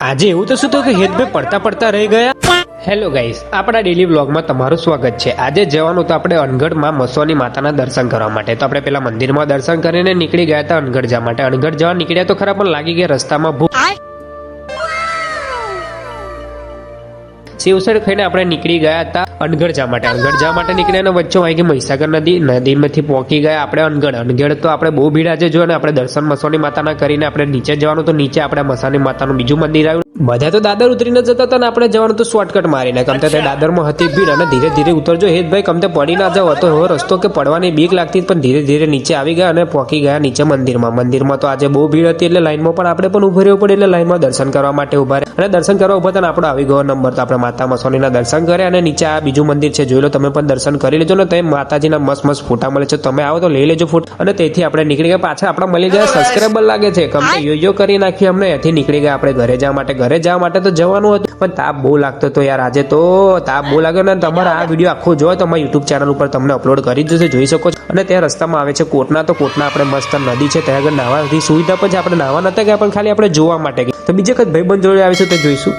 આજે એવું તો શું થયું કે હેતભાઈ પડતા પડતા રહી ગયા. હેલો ગાઈસ, આપણા ડેલી વ્લોગમાં તમારું સ્વાગત છે. આજે જવાનું તો આપણે અનગઢમાં મસવાની માતાના દર્શન કરવા માટે. તો આપણે પેલા મંદિરમાં દર્શન કરીને નીકળી ગયા હતા અનગઢ જવા માટે. અનગઢ જવા નીકળ્યા તો ખરા, પણ લાગી ગયા રસ્તામાં ભૂખ. સેવસડ ખાઈને આપણે નીકળી ગયા હતા અનગઢ જવા માટે. અનગઢ જવા માટે નીકળ્યા અને વચ્ચે આવી ગઈ મહીસાગર નદીમાંથી પહોંચી ગયા આપણે અનગઢ. અનગઢ તો આપણે બહુ ભીડ આજે જોયું ને આપણે દર્શન મસવાની માતાના કરીને આપણે નીચે જવાનું તો નીચે આપણે મસાની માતાનું બીજું મંદિર આવ્યું. બધા તો દાદર ઉતરીને જતા હતા ને આપણે જવાનું તો શોર્ટકટ મારીને. કમતે તે દાદરમાં હતી ભીડ અને ધીરે ધીરે ઉતરજો હેતભાઈ, કમતે પડી ના જાવ. હતો એવો રસ્તો કે પડવાની બીક લાગતી, પણ ધીરે ધીરે નીચે આવી ગયા અને પહોંચી ગયા નીચે મંદિરમાં. મંદિરમાં તો આજે બહુ ભીડ હતી એટલે લાઈનમાં પણ આપણે પણ ઉભા રહેવું પડે, એટલે લાઈનમાં દર્શન કરવા માટે ઉભા રહે. અને દર્શન કરવા ઉભા હતા ને આપણો આવી ગયો નંબર. તો આપણે માતા મસવાનીના દર્શન કર્યા અને નીચે આ બીજું મંદિર છે, જોઈ લો તમે પણ દર્શન કરી લેજો ને. તમે માતાજીના મસ્ત મસ્ત ફોટા મળે છે, તમે આવો તો લઈ લેજો ફોટા. અને તેથી આપણે નીકળી ગયા પાછા. આપણા મળી ગયા સબસ્ક્રાઈબર લાગે છે, કમતે યોયો કરી નાખી અમને. એથી નીકળી ગયા આપણે ઘરે જવા માટે. ઘરે જવા માટે તો જવાનું હતું, પણ તાપ બહુ લાગતો હતો યાર. આજે તો તાપ બહુ લાગ્યો ને. તમારા આ વિડીયો આખો જોયો તો અમારા યુટ્યુબ ચેનલ ઉપર તમને અપલોડ કરી દીધું છે, જોઈ શકો છો. અને ત્યાં રસ્તામાં આવે છે કોટના. તો કોટના આપણે મસ્ત નદી છે, ત્યાં આગળ નાહવાની સુવિધા પણ છે. આપણે નાહવા નતા ગયા, પણ ખાલી આપણે જોવા માટે ગયા. તો બીજે કઈ ભાઈબંધ જોડે આવીશું તો જોઈશું.